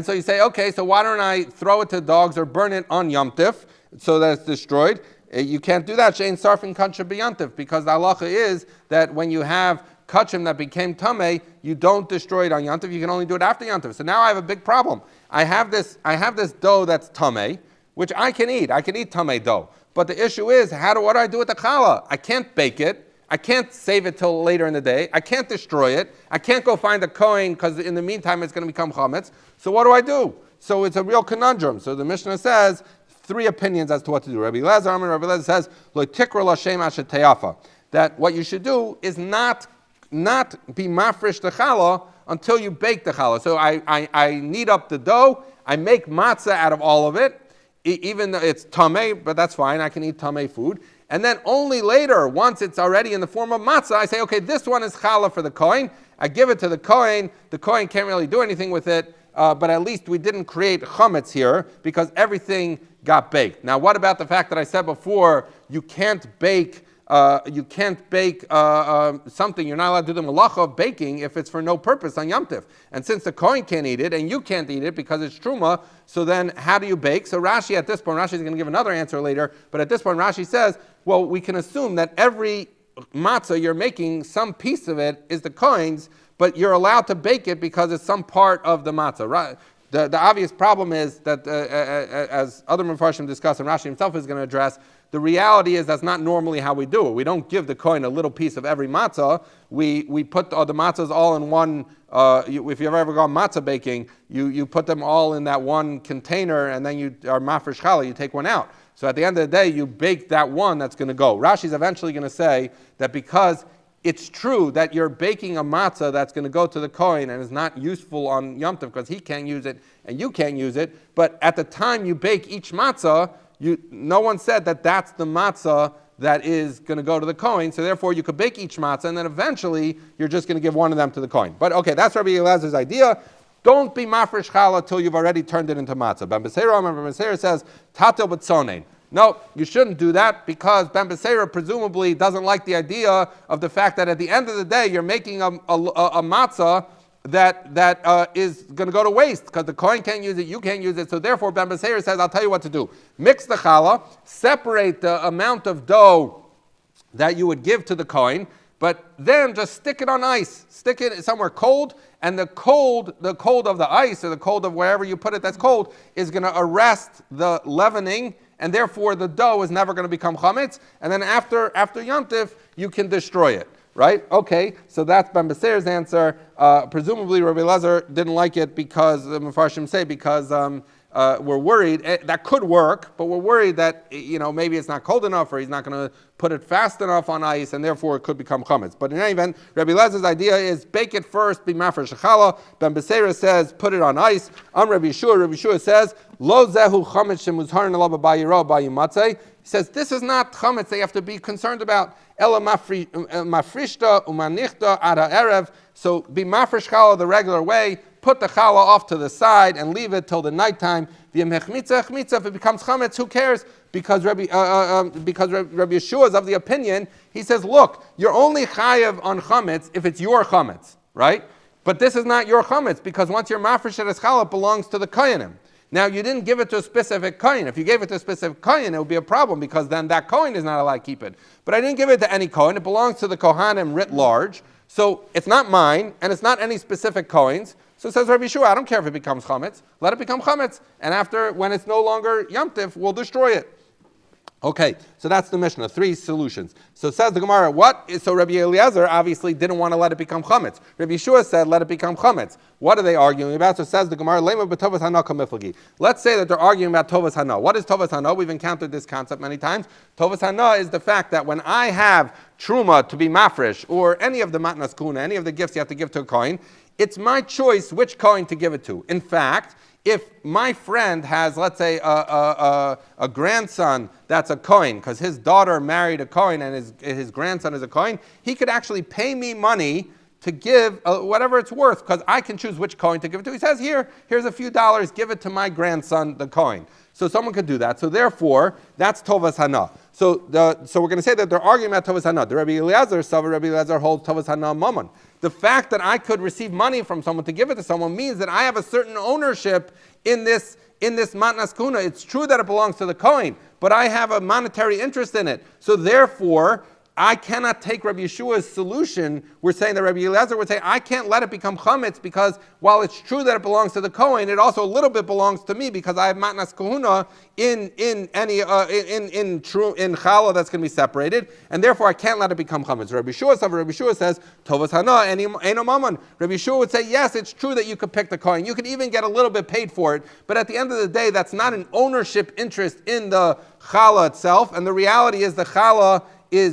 so you say, okay, so why don't I throw it to dogs or burn it on Yom Tif so that it's destroyed? You can't do that. Shein sarfin kancha b'Yom Tif, because the halacha is that when you have kachim that became tamei, you don't destroy it on Yom Tov. You can only do it after Yom Tov. So now I have a big problem. I have this dough that's tamei, which I can eat. I can eat tamei dough. But the issue is, what do I do with the challah? I can't bake it. I can't save it till later in the day. I can't destroy it. I can't go find a kohen because in the meantime it's going to become chametz. So what do? So it's a real conundrum. So the Mishnah says three opinions as to what to do. Rabbi Lezer says, "Lo tikra l'shem asher teyafa," that what you should do is not be mafresh the challah until you bake the challah. So I knead up the dough. I make matzah out of all of it, even though it's tamei, but that's fine. I can eat tamei food. And then only later, once it's already in the form of matzah, I say, okay, this one is challah for the kohen. I give it to the kohen. The kohen can't really do anything with it, but at least we didn't create chametz here because everything got baked. Now, what about the fact that I said before you can't bake something? You're not allowed to do the malacha of baking if it's for no purpose on Yom Tov. And since the kohen can't eat it and you can't eat it because it's truma, so then how do you bake? So Rashi at this point, Rashi is going to give another answer later, but at this point Rashi says, well, we can assume that every matzah you're making, some piece of it is the kohen's, but you're allowed to bake it because it's some part of the matzah. The obvious problem is that, as other Mefarshim discuss, and Rashi himself is going to address, the reality is that's not normally how we do it. We don't give the kohen a little piece of every matzah. We put the matzahs all in one. If you've ever gone matzah baking, you put them all in that one container, and then you are mafresh challah, you take one out. So at the end of the day, you bake that one that's going to go. Rashi's eventually going to say that because it's true that you're baking a matzah that's going to go to the kohen and is not useful on Yom Tov because he can't use it and you can't use it, but at the time you bake each matzah, no one said that that's the matzah that is going to go to the kohen, so therefore you could bake each matzah and then eventually you're just going to give one of them to the kohen. But okay, that's Rabbi Elazar's idea. Don't be mafresh challah till you've already turned it into matzah. Ben Beseira says, tatel b'tzonein. No, you shouldn't do that because Ben Beseira presumably doesn't like the idea of the fact that at the end of the day you're making a matzah that is going to go to waste because the kohen can't use it, you can't use it. So therefore Ben Beseira says, I'll tell you what to do. Mix the challah, separate the amount of dough that you would give to the kohen, but then just stick it on ice. Stick it somewhere cold, and the cold of the ice or the cold of wherever you put it that's cold is going to arrest the leavening, and therefore the dough is never going to become chametz. And then after Yom Tov, you can destroy it. Right? Okay, so that's Ben Beseir's answer. Presumably Rabbi Elazar didn't like it because the Mefarshim say because we're worried that could work, but we're worried that maybe it's not cold enough or he's not going to put it fast enough on ice, and therefore it could become chametz. But in any event, Rabbi Elazar's idea is bake it first, be mafresh challah. Ben Beseira says put it on ice. Rabbi Yeshua says lo zehu chametz shemuzharin alav b'bayiro b'yimatzei. He says this is not chametz they have to be concerned about. Ela mafrishta umanichta ada erev. So be mafresh challah the regular way. Put the challah off to the side and leave it till the nighttime. If it becomes chametz, who cares? Because Rabbi Yeshua is of the opinion. He says, look, you're only chayav on chametz if it's your chametz, right? But this is not your chametz because once you're mafresh at his challah, it belongs to the kohenim. Now, you didn't give it to a specific kohen. If you gave it to a specific kohen, it would be a problem because then that kohen is not allowed to keep it. But I didn't give it to any kohen. It belongs to the kohanim writ large. So it's not mine, and it's not any specific kohen's. So it says Rabbi Yeshua, I don't care if it becomes chametz. Let it become chametz. And after, when it's no longer Yom Tov, we'll destroy it. Okay, so that's the Mishnah, 3 solutions. So says the Gemara, so Rabbi Eliezer obviously didn't want to let it become chametz. Rabbi Yeshua said, let it become chametz. What are they arguing about? So says the Gemara, Lema b'tovas hana kamiflagi. Let's say that they're arguing about tovas hana. What is tovas hana? We've encountered this concept many times. Tovas hana is the fact that when I have truma to be mafresh, or any of the matnas kuna, any of the gifts you have to give to a kohen, it's my choice which kohen to give it to. In fact, if my friend has, let's say, a grandson that's a kohen, because his daughter married a kohen and his grandson is a kohen, he could actually pay me money to give whatever it's worth, because I can choose which kohen to give it to. He says, here's a few dollars, give it to my grandson, the kohen. So someone could do that. So therefore, that's tovas hana. So we're going to say that they're arguing about tovas hana. The Rabbi Eliezer holds tovas hana mammon. The fact that I could receive money from someone to give it to someone means that I have a certain ownership in this matnas kuna. It's true that it belongs to the kohen, but I have a monetary interest in it. So therefore, I cannot take Rabbi Yeshua's solution. We're saying that Rabbi Eliezer would say, I can't let it become chametz because while it's true that it belongs to the Kohen, it also a little bit belongs to me because I have matnas kahuna in challah that's going to be separated, and therefore I can't let it become chametz. Rabbi Yeshua says, Tovas hana eno mammon. Rabbi Yeshua would say, yes, it's true that you could pick the Kohen. You could even get a little bit paid for it, but at the end of the day, that's not an ownership interest in the challah itself, and the reality is the challah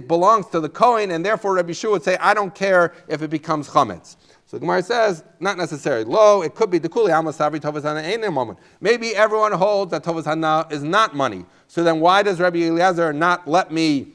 belongs to the Kohen, and therefore Rabbi Yeshua would say, I don't care if it becomes chametz. So the Gemara says, not necessarily. Lo, it could be the kuli amasavri tovas hana ain't a moment. Maybe everyone holds that tovas hana is not money. So then why does Rabbi Eliezer not let me?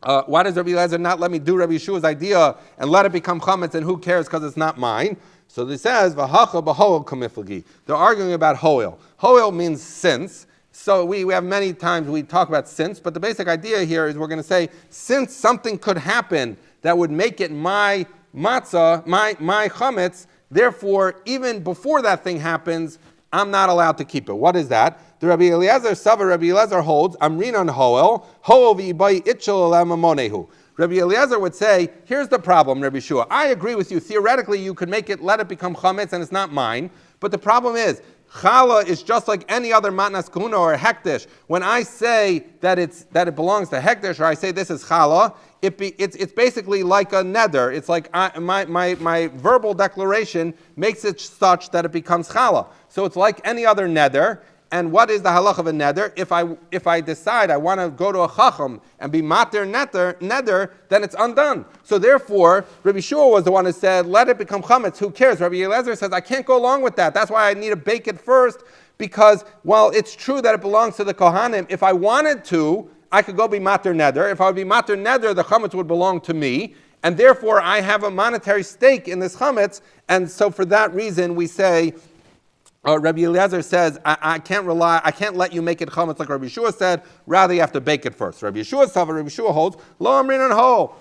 Why does Rabbi Eliezer not let me do Rabbi Yeshua's idea and let it become chametz? And who cares because it's not mine? So he says, v'hacha b'hoel kamiflagi. They're arguing about hoel. Hoel means since. So we have many times we talk about since, but the basic idea here is we're going to say, since something could happen that would make it my matzah, my chametz, therefore, even before that thing happens, I'm not allowed to keep it. What is that? The Rabbi Eliezer holds, Amrinan hoel v'ibai itchel monehu. Rabbi Eliezer would say, here's the problem, Rabbi Yeshua. I agree with you. Theoretically, you could let it become chametz, and it's not mine. But the problem is, challah is just like any other matnas kahuna or hekdesh. When I say that it belongs to hekdesh, or I say this is challah, it's basically like a neder. It's like my verbal declaration makes it such that it becomes challah. So it's like any other neder. And what is the halach of a neder? If I decide I want to go to a chacham and be mater neder, then it's undone. So therefore, Rabbi Shua was the one who said, let it become chametz. Who cares? Rabbi Eliezer says, I can't go along with that. That's why I need to bake it first, because while it's true that it belongs to the kohanim, if I wanted to, I could go be mater neder. If I would be mater neder, the chametz would belong to me. And therefore, I have a monetary stake in this chametz. And so for that reason, we say, Rabbi Eliezer says, I can't let you make it chametz like Rabbi Yeshua said. Rather, you have to bake it first. Rabbi Yeshua holds, lo amrin and ho.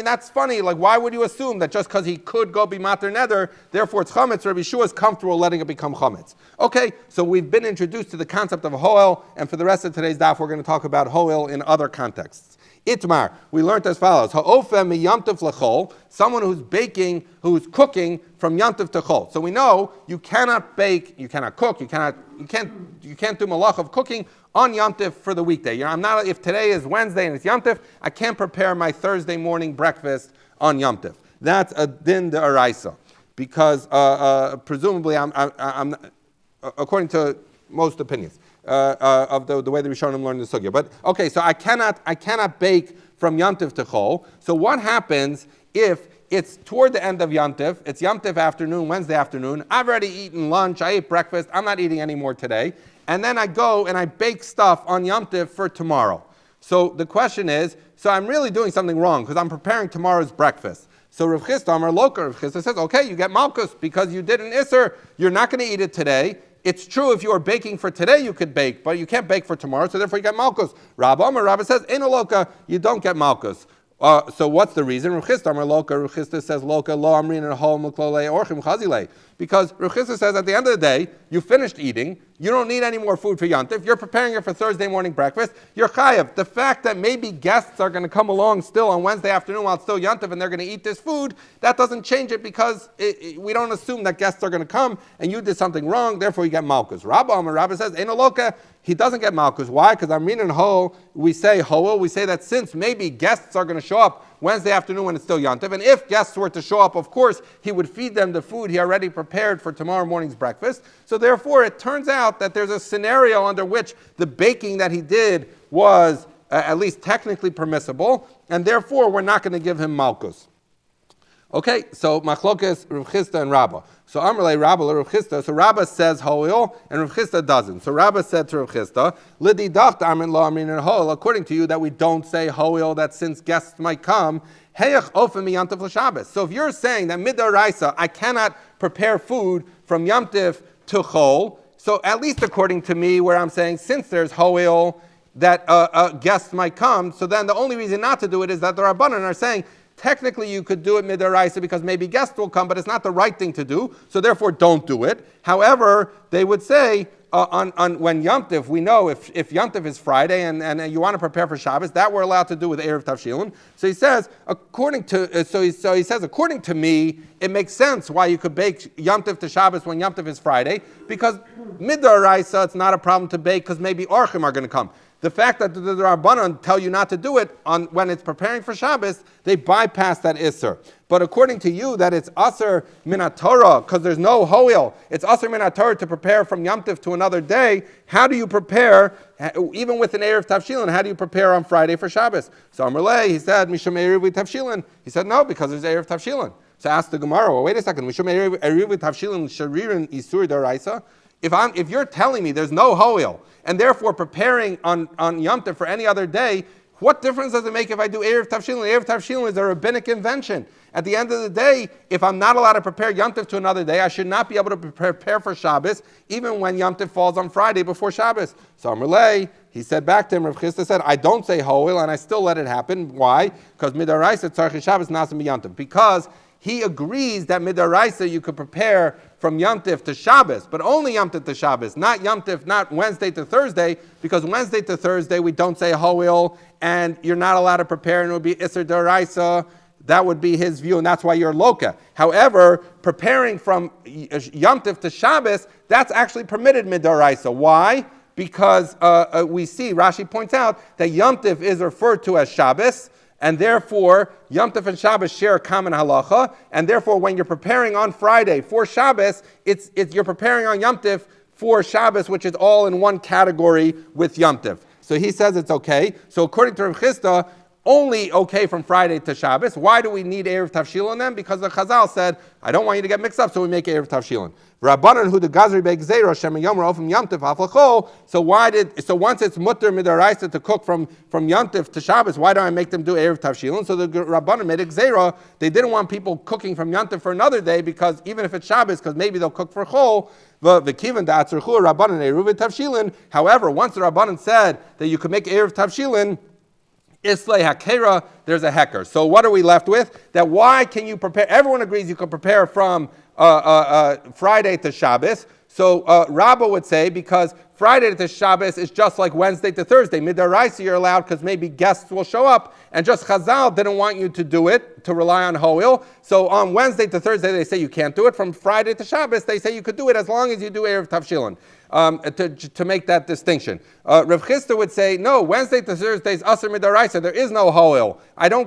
That's funny. Like, why would you assume that just because he could go be mater neder, therefore it's chametz? Rabbi Yeshua is comfortable letting it become chametz. Okay, so we've been introduced to the concept of hoel, and for the rest of today's daf, we're going to talk about hoel in other contexts. Itmar, we learned as follows: Ha'ofem miyamtiv lechol, someone who's cooking from yamtiv to chol. So we know you cannot bake, you cannot cook, you can't do malach of cooking on yamtiv for the weekday. If today is Wednesday and it's yamtiv, I can't prepare my Thursday morning breakfast on yamtiv. That's a din d'oraisa, because presumably I'm according to most opinions. Of the way the Rishonim learned the sugya. But okay, so I cannot bake from Yom Tov to Chol. So what happens if it's toward the end of Yom Tov, it's Yom Tov afternoon, Wednesday afternoon, I've already eaten lunch, I ate breakfast, I'm not eating any more today, and then I go and I bake stuff on Yom Tov for tomorrow. So the question is, so I'm really doing something wrong because I'm preparing tomorrow's breakfast. So Rav Chisda Amar Loka, Rav Chisda says, okay, you get malchus because you did an Isser, you're not going to eat it today. It's true if you are baking for today, you could bake, but you can't bake for tomorrow, so therefore you get malchus. Rabba says, Eino Loka, you don't get malchus. So what's the reason? Rav Chisda Amar Loka, Rav Chisda says, Loka, lo amrin and hol muklole orchim chazile. Because Rav Chisda says, at the end of the day, you finished eating, you don't need any more food for Yontif, you're preparing it for Thursday morning breakfast, you're chayav. The fact that maybe guests are going to come along still on Wednesday afternoon while it's still Yontif and they're going to eat this food, that doesn't change it because we don't assume that guests are going to come and you did something wrong, therefore you get malchus. Rabba says, Eino Loka, he doesn't get malchus. Why? Because Amrin and Ho, we say that since maybe guests are going to show up Wednesday afternoon when it's still Yontif, and if guests were to show up, of course, he would feed them the food he already prepared for tomorrow morning's breakfast. So therefore, it turns out that there's a scenario under which the baking that he did was at least technically permissible, and therefore we're not going to give him malchus. Okay, so machlokes Rav Chisda and Rabba. So Amrle Rabba Rav Chisda. So Rabba says hoil and Rav Chisda doesn't. So Rabba said to Rav Chisda, Lidi dacht amin lo amin and hoil. According to you, that we don't say hoil, that since guests might come, heyach ofem miyantiv l'Shabbos. So if you're saying that midoraisa, I cannot prepare food from yamtiv to chol, so at least according to me, where I'm saying since there's hoil, that guests might come, so then the only reason not to do it is that the Rabbanan are saying, technically, you could do it midoraisa because maybe guests will come, but it's not the right thing to do, so therefore don't do it. However, they would say, on when Yom Tov, we know if Yom Tov is Friday and you want to prepare for Shabbos, that we're allowed to do with Erev Tavshilin. So he says, according to me, it makes sense why you could bake Yom Tov to Shabbos when Yom Tov is Friday, because Midaraisa, it's not a problem to bake because maybe Orchim are going to come. The fact that the Rabbanan tell you not to do it when it's preparing for Shabbos, they bypass that Isser. But according to you, that it's Aser Minat Torah, because there's no Hoil, it's Aser Minat Torah to prepare from Yom Tov to another day. How do you prepare, even with an Erev Tavshilin, how do you prepare on Friday for Shabbos? So Amrlei, he said, Mishum Erev Tavshilin. He said, no, because there's Erev Tavshilin. So ask the Gemara, well, wait a second, Mishum Erev Tavshilin Sharirin Isur Daraisa? If you're telling me there's no Hoil, and therefore preparing on Yom Tov for any other day, what difference does it make if I do Erev Tavshilin? Erev Tavshilin is a rabbinic invention. At the end of the day, if I'm not allowed to prepare Yom Tov to another day, I should not be able to prepare for Shabbos, even when Yom Tov falls on Friday before Shabbos. So Amrlei, he said back to him, Rav Chisda said, I don't say Hoil, and I still let it happen. Why? Because Midaraisa Tzarchi Shabbos Nasim Yom Tov. Because he agrees that Midaraisa you could prepare from Yom Tov to Shabbos, but only Yom Tov to Shabbos, not Yom Tov, not Wednesday to Thursday, because Wednesday to Thursday we don't say Hoil, and you're not allowed to prepare, and it would be Isser Daraisa. That would be his view, and that's why you're Loka. However, preparing from Yom Tov to Shabbos, that's actually permitted Midaraisa. Why? Because we see, Rashi points out, that Yom Tov is referred to as Shabbos, and therefore, Yom Tov and Shabbos share a common halacha, and therefore, when you're preparing on Friday for Shabbos, you're preparing on Yom Tov for Shabbos, which is all in one category with Yom Tov. So he says it's okay. So according to Rav Chisda, only okay from Friday to Shabbos. Why do we need Erev Tavshilin then? Because the Chazal said, I don't want you to get mixed up, so we make Erev Tavshilin. Rabbanan hu de gazri be'gzeira shem yom ra'ofim yom tov haflachol. So once it's mutter midaraisa to cook from yom tov to Shabbos, why don't I make them do Erev Tavshilin? So the Rabbanan made a gzeira. They didn't want people cooking from yom tov for another day, because even if it's Shabbos, because maybe they'll cook for chol. However, once the Rabbanan said that you could make Erev Tavshilin, Islay Hakera, there's a hecker. So what are we left with? That why can you prepare? Everyone agrees you can prepare from Friday to Shabbos. So Rabbah would say, because Friday to Shabbos is just like Wednesday to Thursday. Midaraisa you're allowed because maybe guests will show up, and just Chazal didn't want you to do it, to rely on Hoil. So on Wednesday to Thursday they say you can't do it. From Friday to Shabbos they say you could do it as long as you do Erev Tavshilin. To make that distinction. Rav Chisda would say, no, Wednesday to Thursday is Asr Midaraisa. There is no Hoil.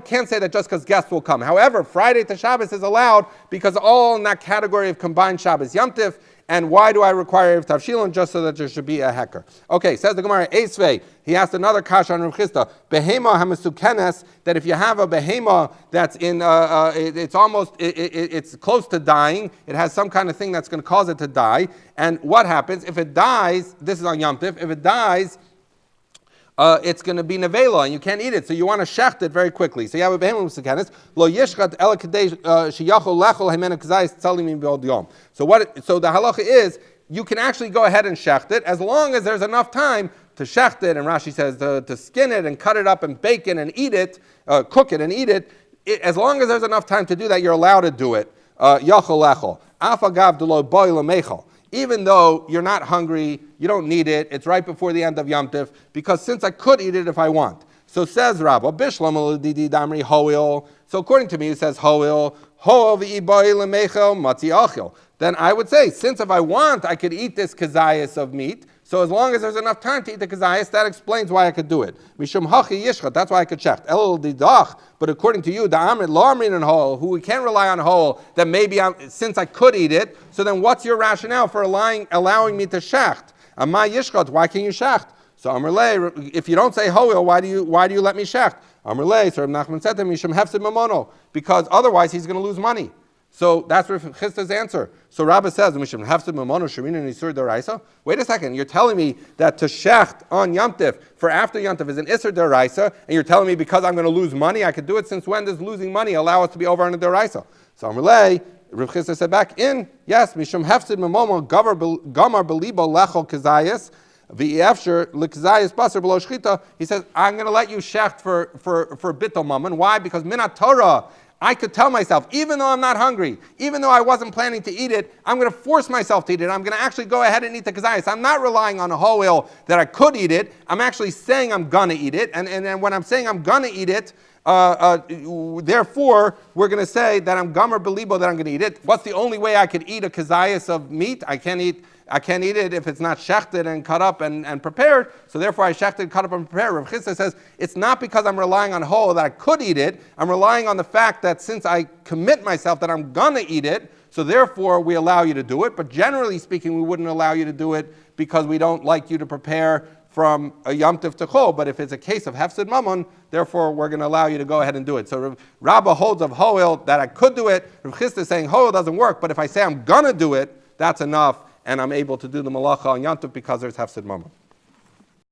Can't say that just because guests will come. However, Friday to Shabbos is allowed because all in that category of combined Shabbos Yom Tov. And why do I require Erev Tavshilin? Just so that there should be a hecker. Okay, says the Gemara, Eisvei, he asked another kasha on Rav Chisda, Behema hamasukenes, that if you have a behema that's in, it's close to dying, it has some kind of thing that's going to cause it to die, and what happens? If it dies, this is on Yom Tov, if it dies, it's going to be nevela and you can't eat it, so you want to shecht it very quickly. So you have a behemah musakenes lo yishchat el kadei sheyachol lechol hemena kazayis tzalim b'od yom. So the halacha is you can actually go ahead and shecht it as long as there's enough time to shecht it. And Rashi says to skin it and cut it up and bake it and eat it, cook it and eat it. As long as there's enough time to do that, you're allowed to do it. Yachol lechol afagav delo boy lemechol. Even though you're not hungry, you don't need it, it's right before the end of Yom Tov, because since I could eat it if I want. So says Rabbah, Bishlam al-didi damri hoil. So according to me, it says hoil, hoil v'i'ibay lemechel matzi achil. Then I would say, since if I want, I could eat this kazayas of meat, so as long as there's enough time to eat the kazayas, that explains why I could do it. Mishum hachi yishchat, that's why I could check. El didach, but according to you, the amrit lo amrin and hol, who we can't rely on hol, that maybe since I could eat it, so then what's your rationale for allowing me to shecht? Amai yishchat, why can you shecht? So Amrlei, if you don't say hoil, why do you let me shecht? Amrlei, so Rav Nachman said to him, Mishum hefsid mamono, because otherwise he's going to lose money. So that's Rav Chisda's answer. So Rabbah says, wait a second, you're telling me that to shecht on Yom Tov for after Yom Tov is an Isser Deraisa, and you're telling me because I'm going to lose money, I could do it. Since when does losing money allow us to be over on a Deraisa? So Amalei, Rav Chisda said back in, yes, Mishum Hefsid Mamomo Gamar Belibo Lechol Kazayas. He says, I'm going to let you shecht for bittul mammon. Why? Because minat Torah, I could tell myself, even though I'm not hungry, even though I wasn't planning to eat it, I'm going to force myself to eat it. I'm going to actually go ahead and eat the kazayas. I'm not relying on a ho'il that I could eat it. I'm actually saying I'm going to eat it. And when I'm saying I'm going to eat it, therefore, we're going to say that I'm gomer belibo that I'm going to eat it. What's the only way I could eat a kazayas of meat? I can't eat it if it's not shechted and cut up and prepared. So therefore, I shechted, cut up, and prepared. Rav Chisda says it's not because I'm relying on whole that I could eat it. I'm relying on the fact that since I commit myself that I'm gonna eat it, so therefore we allow you to do it. But generally speaking, we wouldn't allow you to do it because we don't like you to prepare from a Yom Tov to Chol. But if it's a case of Hefsid Mammon, therefore we're going to allow you to go ahead and do it. So Rabbah holds of Ho'il that I could do it. Rav Chisda is saying Ho'il doesn't work, but if I say I'm going to do it, that's enough, and I'm able to do the Malacha on Yom Tov because there's Hefsid Mammon.